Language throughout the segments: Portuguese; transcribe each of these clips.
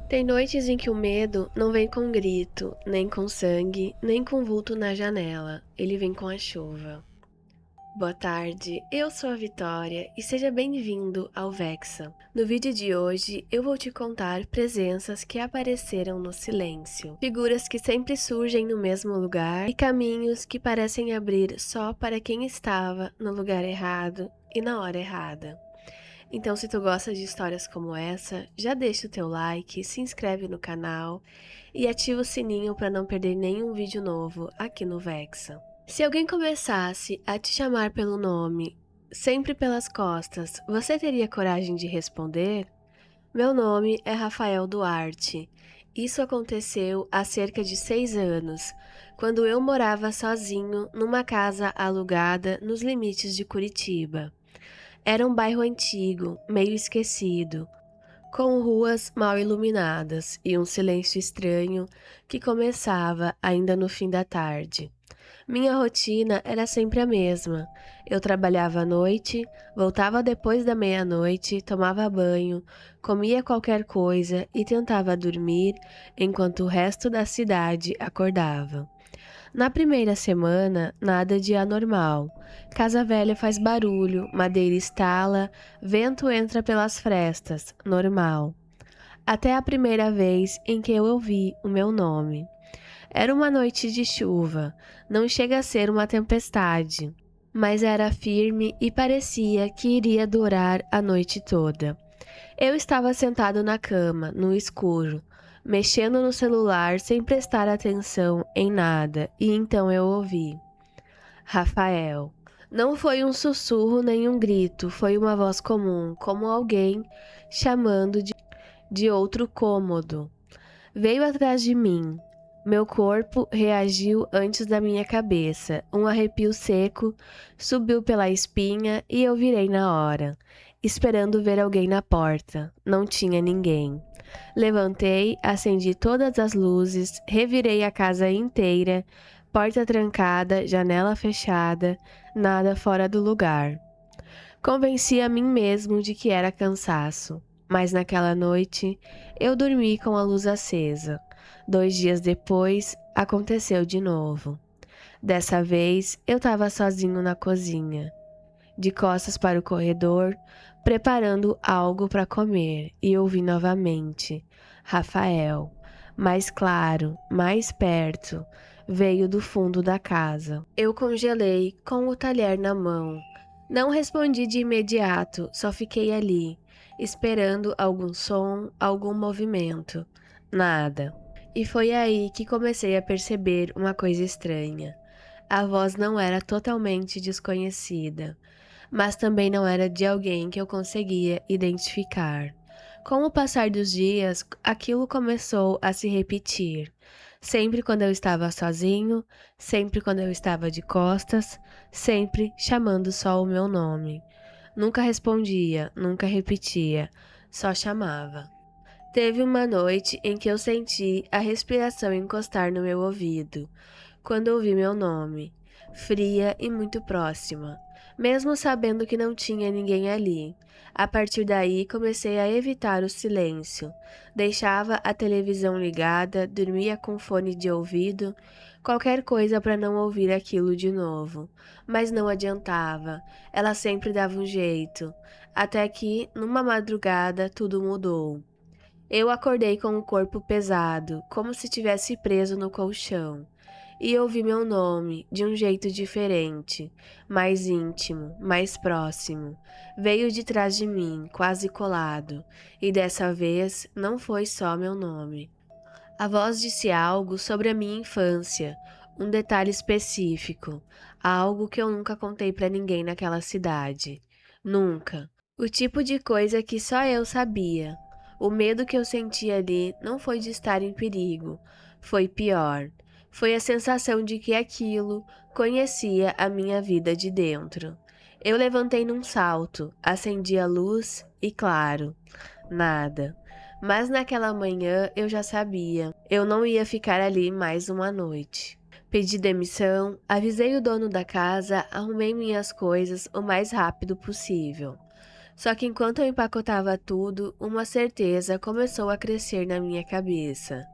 Tem noites em que o medo não vem com grito, nem com sangue, nem com vulto na janela. Ele vem com a chuva. Boa tarde, eu sou a Vitória e seja bem-vindo ao Vexa. No vídeo de hoje, eu vou te contar presenças que apareceram no silêncio, figuras que sempre surgem no mesmo lugar e caminhos que parecem abrir só para quem estava no lugar errado e na hora errada. Então, se tu gosta de histórias como essa, já deixa o teu like, se inscreve no canal e ativa o sininho para não perder nenhum vídeo novo aqui no Vexa. Se alguém começasse a te chamar pelo nome, sempre pelas costas, você teria coragem de responder? Meu nome é Rafael Duarte. Isso aconteceu há cerca de 6 anos, quando eu morava sozinho numa casa alugada nos limites de Curitiba. Era um bairro antigo, meio esquecido, com ruas mal iluminadas e um silêncio estranho que começava ainda no fim da tarde. Minha rotina era sempre a mesma. Eu trabalhava à noite, voltava depois da meia-noite, tomava banho, comia qualquer coisa e tentava dormir enquanto o resto da cidade acordava. Na primeira semana, nada de anormal. Casa velha faz barulho, madeira estala, vento entra pelas frestas, normal. Até a primeira vez em que eu ouvi o meu nome. Era uma noite de chuva, não chega a ser uma tempestade, mas era firme e parecia que iria durar a noite toda. Eu estava sentado na cama, no escuro, mexendo no celular sem prestar atenção em nada, e então eu ouvi: Rafael. Não foi um sussurro nem um grito, foi uma voz comum, como alguém chamando de outro cômodo. Veio atrás de mim. Meu corpo reagiu antes da minha cabeça. Um arrepio seco subiu pela espinha e eu virei na hora, esperando ver alguém na porta. Não tinha ninguém. Levantei, acendi todas as luzes, revirei a casa inteira, porta trancada, janela fechada, nada fora do lugar. Convenci a mim mesmo de que era cansaço, mas naquela noite eu dormi com a luz acesa. 2 dias depois, aconteceu de novo. Dessa vez, eu estava sozinho na cozinha, de costas para o corredor, preparando algo para comer, e ouvi novamente: Rafael. Mais claro, mais perto, veio do fundo da casa. Eu congelei com o talher na mão. Não respondi de imediato, só fiquei ali, esperando algum som, algum movimento. Nada. E foi aí que comecei a perceber uma coisa estranha. A voz não era totalmente desconhecida, mas também não era de alguém que eu conseguia identificar. Com o passar dos dias, aquilo começou a se repetir. Sempre quando eu estava sozinho, sempre quando eu estava de costas, sempre chamando só o meu nome. Nunca respondia, nunca repetia, só chamava. Teve uma noite em que eu senti a respiração encostar no meu ouvido, quando ouvi meu nome, fria e muito próxima, mesmo sabendo que não tinha ninguém ali. A partir daí, comecei a evitar o silêncio. Deixava a televisão ligada, dormia com fone de ouvido, qualquer coisa para não ouvir aquilo de novo. Mas não adiantava, ela sempre dava um jeito. Até que, numa madrugada, tudo mudou. Eu acordei com o corpo pesado, como se tivesse preso no colchão, e ouvi meu nome de um jeito diferente, mais íntimo, mais próximo. Veio de trás de mim, quase colado, e dessa vez não foi só meu nome. A voz disse algo sobre a minha infância, um detalhe específico, algo que eu nunca contei pra ninguém naquela cidade. Nunca. O tipo de coisa que só eu sabia. O medo que eu senti ali não foi de estar em perigo, foi pior. Foi a sensação de que aquilo conhecia a minha vida de dentro. Eu levantei num salto, acendi a luz e, claro, nada. Mas naquela manhã eu já sabia, eu não ia ficar ali mais uma noite. Pedi demissão, avisei o dono da casa, arrumei minhas coisas o mais rápido possível. Só que enquanto eu empacotava tudo, uma certeza começou a crescer na minha cabeça.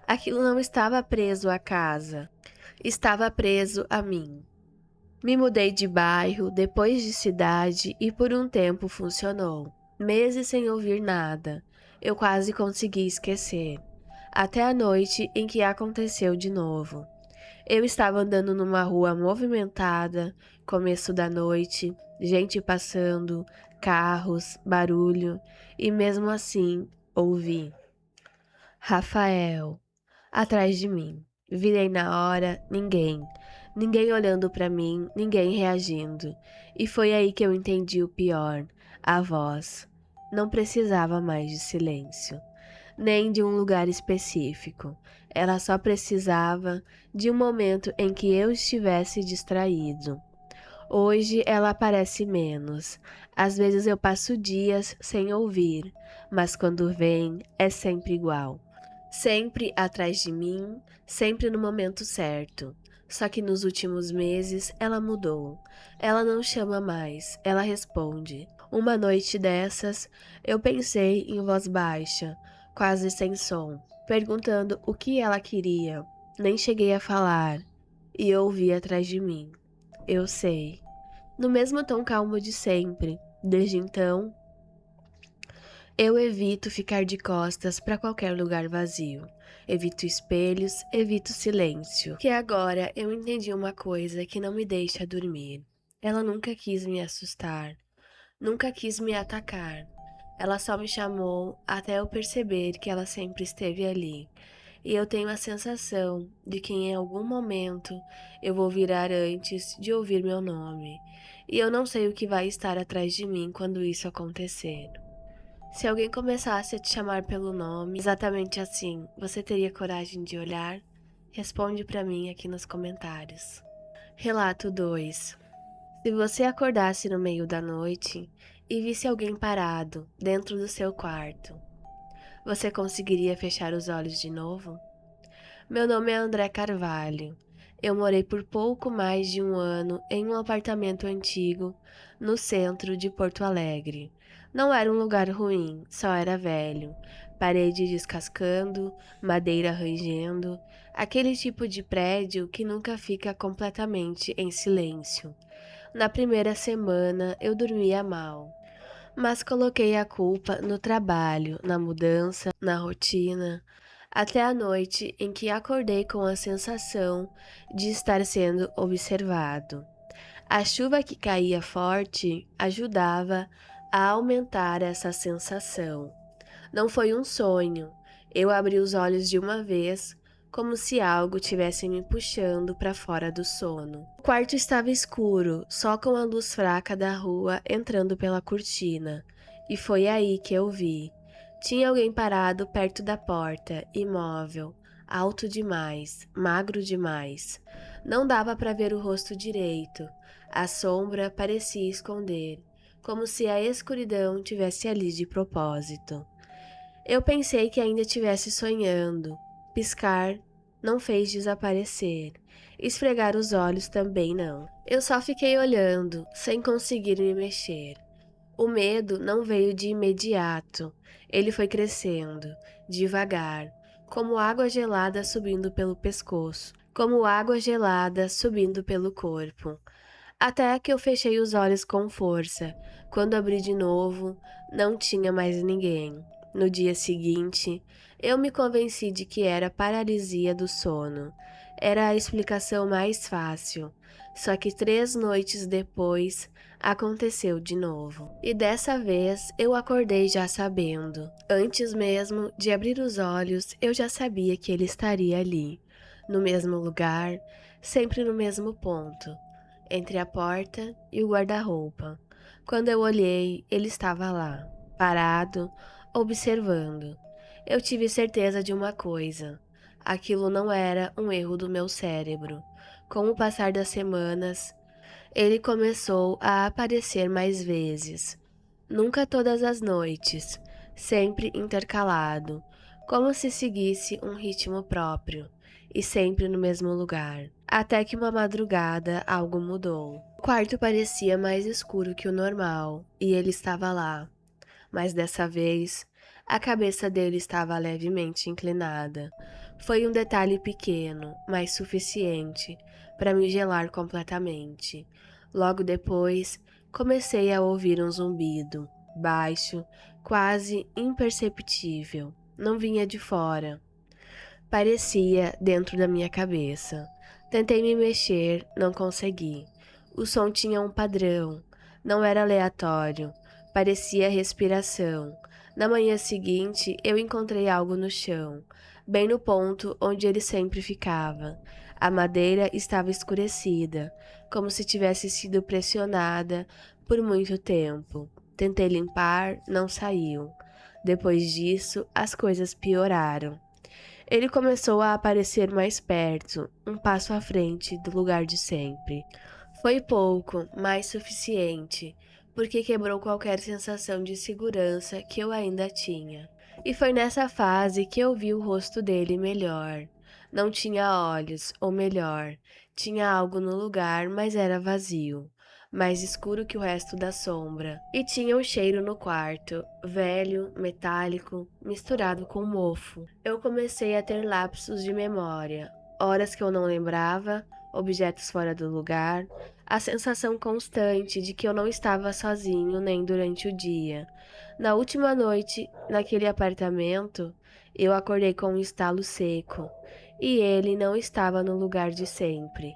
Aquilo não estava preso à casa, estava preso a mim. Me mudei de bairro, depois de cidade e por um tempo funcionou. Meses sem ouvir nada. Eu quase consegui esquecer. Até a noite em que aconteceu de novo. Eu estava andando numa rua movimentada, começo da noite, gente passando, carros, barulho, e mesmo assim ouvi: Rafael, atrás de mim. Virei na hora, ninguém. Ninguém olhando pra mim, ninguém reagindo. E foi aí que eu entendi o pior: a voz. Não precisava mais de silêncio, nem de um lugar específico. Ela só precisava de um momento em que eu estivesse distraído. Hoje ela aparece menos. Às vezes eu passo dias sem ouvir, mas quando vem é sempre igual. Sempre atrás de mim, sempre no momento certo. Só que nos últimos meses ela mudou. Ela não chama mais, ela responde. Uma noite dessas, eu pensei em voz baixa, quase sem som, perguntando o que ela queria. Nem cheguei a falar, e ouvi atrás de mim. Eu sei. No mesmo tom calmo de sempre. Desde então, eu evito ficar de costas para qualquer lugar vazio. Evito espelhos, evito silêncio. Que agora eu entendi uma coisa que não me deixa dormir. Ela nunca quis me assustar, nunca quis me atacar. Ela só me chamou até eu perceber que ela sempre esteve ali. E eu tenho a sensação de que em algum momento eu vou virar antes de ouvir meu nome. E eu não sei o que vai estar atrás de mim quando isso acontecer. Se alguém começasse a te chamar pelo nome, exatamente assim, você teria coragem de olhar? Responde pra mim aqui nos comentários. Relato 2. Se você acordasse no meio da noite e visse alguém parado dentro do seu quarto, você conseguiria fechar os olhos de novo? Meu nome é André Carvalho. Eu morei por pouco mais de um ano em um apartamento antigo no centro de Porto Alegre. Não era um lugar ruim, só era velho. Parede descascando, madeira rangendo, aquele tipo de prédio que nunca fica completamente em silêncio. Na primeira semana eu dormia mal, mas coloquei a culpa no trabalho, na mudança, na rotina, até a noite em que acordei com a sensação de estar sendo observado. A chuva que caía forte ajudava a aumentar essa sensação. Não foi um sonho. Eu abri os olhos de uma vez, como se algo tivesse me puxando para fora do sono. O quarto estava escuro, só com a luz fraca da rua entrando pela cortina. E foi aí que eu vi. Tinha alguém parado perto da porta, imóvel, alto demais, magro demais. Não dava para ver o rosto direito. A sombra parecia esconder, como se a escuridão tivesse ali de propósito. Eu pensei que ainda estivesse sonhando. Piscar não fez desaparecer. Esfregar os olhos também não. Eu só fiquei olhando, sem conseguir me mexer. O medo não veio de imediato. Ele foi crescendo, devagar, como água gelada subindo pelo pescoço, como água gelada subindo pelo corpo. Até que eu fechei os olhos com força. Quando abri de novo, não tinha mais ninguém. No dia seguinte, eu me convenci de que era paralisia do sono. Era a explicação mais fácil. Só que 3 noites depois, aconteceu de novo. E dessa vez eu acordei já sabendo. Antes mesmo de abrir os olhos, eu já sabia que ele estaria ali, no mesmo lugar, sempre no mesmo ponto, entre a porta e o guarda-roupa. Quando eu olhei, ele estava lá, parado, observando. Eu tive certeza de uma coisa: aquilo não era um erro do meu cérebro. Com o passar das semanas, ele começou a aparecer mais vezes. Nunca todas as noites, sempre intercalado, como se seguisse um ritmo próprio, e sempre no mesmo lugar. Até que uma madrugada algo mudou. O quarto parecia mais escuro que o normal e ele estava lá, mas dessa vez a cabeça dele estava levemente inclinada. Foi um detalhe pequeno, mas suficiente para me gelar completamente. Logo depois, comecei a ouvir um zumbido, baixo, quase imperceptível. Não vinha de fora. Parecia dentro da minha cabeça. Tentei me mexer, não consegui. O som tinha um padrão, não era aleatório, parecia respiração. Na manhã seguinte, eu encontrei algo no chão, bem no ponto onde ele sempre ficava. A madeira estava escurecida, como se tivesse sido pressionada por muito tempo. Tentei limpar, não saiu. Depois disso, as coisas pioraram. Ele começou a aparecer mais perto, um passo à frente do lugar de sempre. Foi pouco, mas suficiente, porque quebrou qualquer sensação de segurança que eu ainda tinha. E foi nessa fase que eu vi o rosto dele melhor. Não tinha olhos, ou melhor, tinha algo no lugar, mas era vazio, mais escuro que o resto da sombra. E tinha um cheiro no quarto, velho, metálico, misturado com mofo. Eu comecei a ter lapsos de memória, horas que eu não lembrava, objetos fora do lugar, a sensação constante de que eu não estava sozinho nem durante o dia. Na última noite, naquele apartamento, eu acordei com um estalo seco, e ele não estava no lugar de sempre.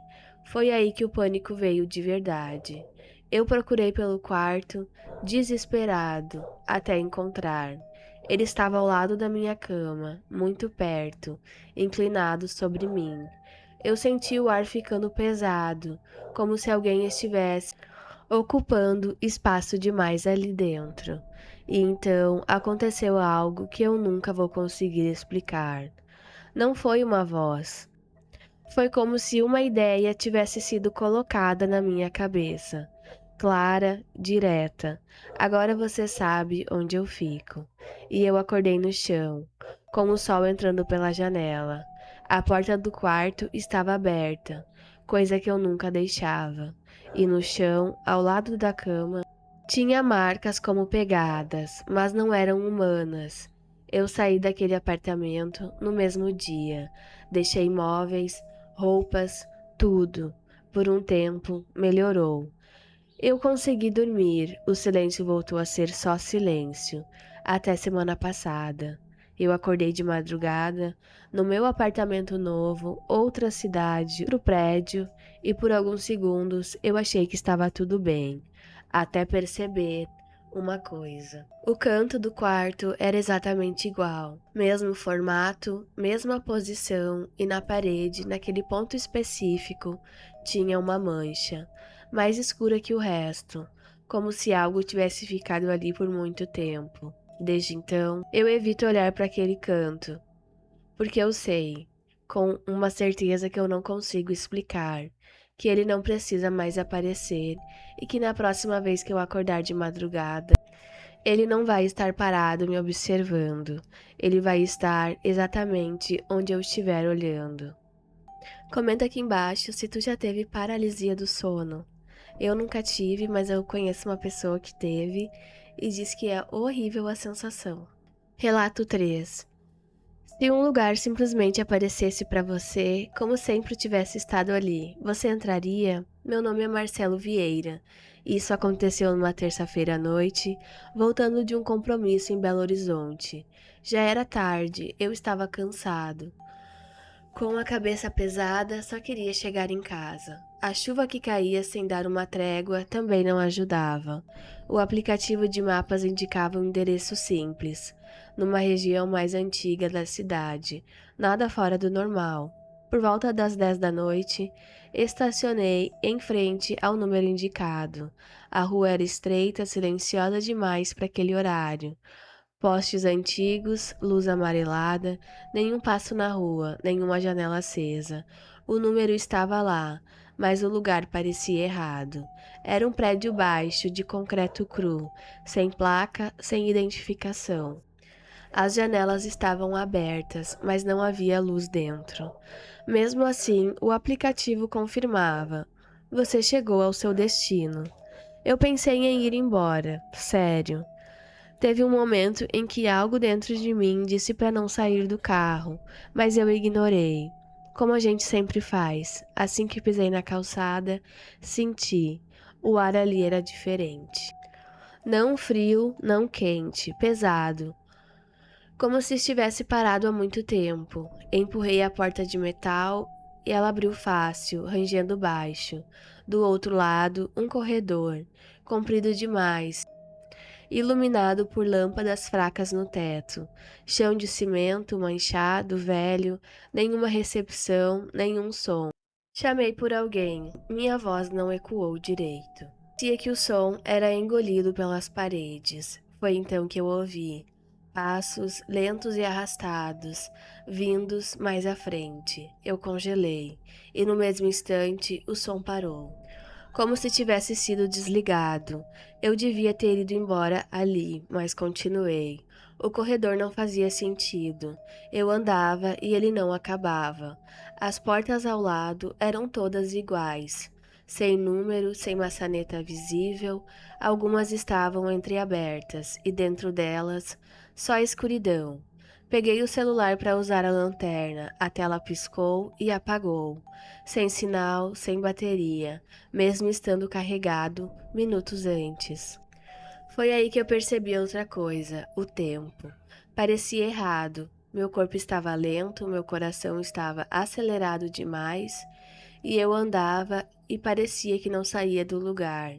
Foi aí que o pânico veio de verdade. Eu procurei pelo quarto, desesperado, até encontrar. Ele estava ao lado da minha cama, muito perto, inclinado sobre mim. Eu senti o ar ficando pesado, como se alguém estivesse ocupando espaço demais ali dentro. E então aconteceu algo que eu nunca vou conseguir explicar. Não foi uma voz. Foi como se uma ideia tivesse sido colocada na minha cabeça. Clara, direta. Agora você sabe onde eu fico. E eu acordei no chão, com o sol entrando pela janela. A porta do quarto estava aberta, coisa que eu nunca deixava. E no chão, ao lado da cama, tinha marcas como pegadas, mas não eram humanas. Eu saí daquele apartamento no mesmo dia. Deixei móveis, roupas, tudo. Por um tempo, melhorou. Eu consegui dormir, o silêncio voltou a ser só silêncio. Até semana passada. Eu acordei de madrugada, no meu apartamento novo, outra cidade, outro prédio, e por alguns segundos eu achei que estava tudo bem, até perceber uma coisa. O canto do quarto era exatamente igual, mesmo formato, mesma posição, e na parede, naquele ponto específico, tinha uma mancha mais escura que o resto, como se algo tivesse ficado ali por muito tempo. Desde então, eu evito olhar para aquele canto, porque eu sei, com uma certeza que eu não consigo explicar, que ele não precisa mais aparecer e que na próxima vez que eu acordar de madrugada, ele não vai estar parado me observando. Ele vai estar exatamente onde eu estiver olhando. Comenta aqui embaixo se tu já teve paralisia do sono. Eu nunca tive, mas eu conheço uma pessoa que teve e diz que é horrível a sensação. Relato 3. Se um lugar simplesmente aparecesse para você, como sempre tivesse estado ali, você entraria? Meu nome é Marcelo Vieira. Isso aconteceu numa terça-feira à noite, voltando de um compromisso em Belo Horizonte. Já era tarde, eu estava cansado. Com a cabeça pesada, só queria chegar em casa. A chuva que caía sem dar uma trégua também não ajudava. O aplicativo de mapas indicava um endereço simples, numa região mais antiga da cidade, nada fora do normal. Por volta das 10 da noite, estacionei em frente ao número indicado. A rua era estreita, silenciosa demais para aquele horário. Postes antigos, luz amarelada, nenhum passo na rua, nenhuma janela acesa. O número estava lá, mas o lugar parecia errado. Era um prédio baixo, de concreto cru, sem placa, sem identificação. As janelas estavam abertas, mas não havia luz dentro. Mesmo assim, o aplicativo confirmava: você chegou ao seu destino. Eu pensei em ir embora, sério. Teve um momento em que algo dentro de mim disse para não sair do carro, mas eu ignorei. Como a gente sempre faz. Assim que pisei na calçada, senti. O ar ali era diferente. Não frio, não quente, pesado. Como se estivesse parado há muito tempo. Empurrei a porta de metal e ela abriu fácil, rangendo baixo. Do outro lado, um corredor, comprido demais, iluminado por lâmpadas fracas no teto. Chão de cimento manchado, velho, nenhuma recepção, nenhum som. Chamei por alguém. Minha voz não ecoou direito. Parecia que o som era engolido pelas paredes. Foi então que eu ouvi passos lentos e arrastados, vindos mais à frente. Eu congelei, e no mesmo instante o som parou, como se tivesse sido desligado. Eu devia ter ido embora ali, mas continuei. O corredor não fazia sentido. Eu andava e ele não acabava. As portas ao lado eram todas iguais. Sem número, sem maçaneta visível, algumas estavam entreabertas e dentro delas, só escuridão. Peguei o celular para usar a lanterna. A tela piscou e apagou. Sem sinal, sem bateria, mesmo estando carregado minutos antes. Foi aí que eu percebi outra coisa: o tempo. Parecia errado. Meu corpo estava lento, meu coração estava acelerado demais, e eu andava e parecia que não saía do lugar,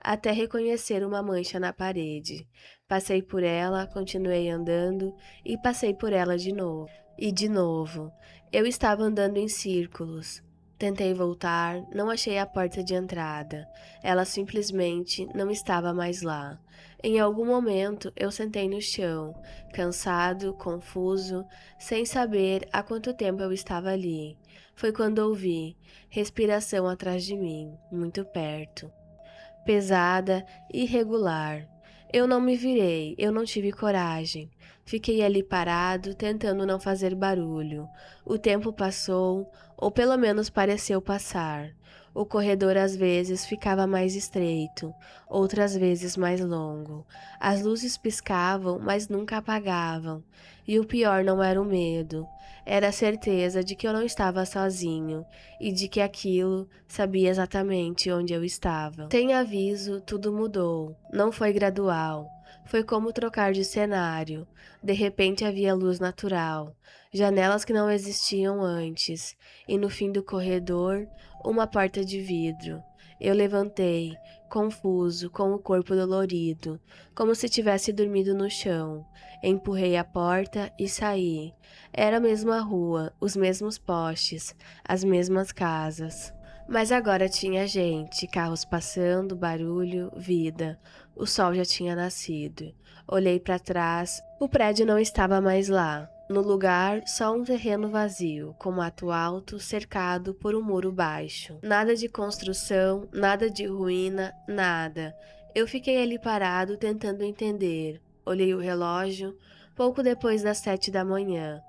até reconhecer uma mancha na parede. Passei por ela, continuei andando e passei por ela de novo. E de novo. Eu estava andando em círculos. Tentei voltar, não achei a porta de entrada. Ela simplesmente não estava mais lá. Em algum momento eu sentei no chão, cansado, confuso, sem saber há quanto tempo eu estava ali. Foi quando ouvi respiração atrás de mim, muito perto, pesada e irregular. Eu não me virei, eu não tive coragem. Fiquei ali parado, tentando não fazer barulho. O tempo passou, ou pelo menos pareceu passar. O corredor às vezes ficava mais estreito, outras vezes mais longo. As luzes piscavam, mas nunca apagavam. E o pior não era o medo, era a certeza de que eu não estava sozinho e de que aquilo sabia exatamente onde eu estava. Sem aviso, tudo mudou. Não foi gradual. Foi como trocar de cenário. De repente havia luz natural, janelas que não existiam antes, e no fim do corredor, uma porta de vidro. Eu levantei, confuso, com o corpo dolorido, como se tivesse dormido no chão. Empurrei a porta e saí. Era a mesma rua, os mesmos postes, as mesmas casas. Mas agora tinha gente, carros passando, barulho, vida. O sol já tinha nascido. Olhei para trás, o prédio não estava mais lá. No lugar, só um terreno vazio, com mato alto, cercado por um muro baixo. Nada de construção, nada de ruína, nada. Eu fiquei ali parado, tentando entender. Olhei o relógio, pouco depois das 7 da manhã.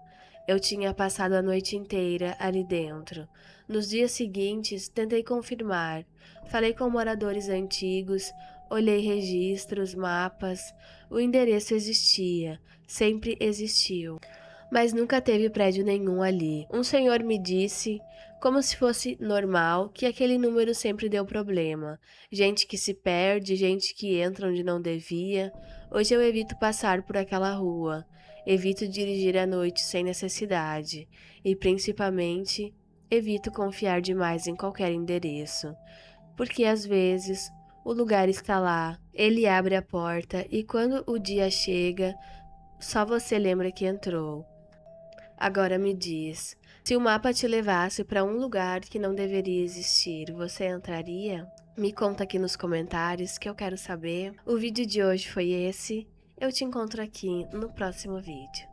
Eu tinha passado a noite inteira ali dentro. Nos dias seguintes, tentei confirmar. Falei com moradores antigos, olhei registros, mapas. O endereço existia, sempre existiu, mas nunca teve prédio nenhum ali. Um senhor me disse, como se fosse normal, que aquele número sempre deu problema. Gente que se perde, gente que entra onde não devia. Hoje eu evito passar por aquela rua. Evito dirigir à noite sem necessidade. E, principalmente, evito confiar demais em qualquer endereço. Porque, às vezes, o lugar está lá, ele abre a porta e quando o dia chega, só você lembra que entrou. Agora me diz, se o mapa te levasse para um lugar que não deveria existir, você entraria? Me conta aqui nos comentários que eu quero saber. O vídeo de hoje foi esse. Eu te encontro aqui no próximo vídeo.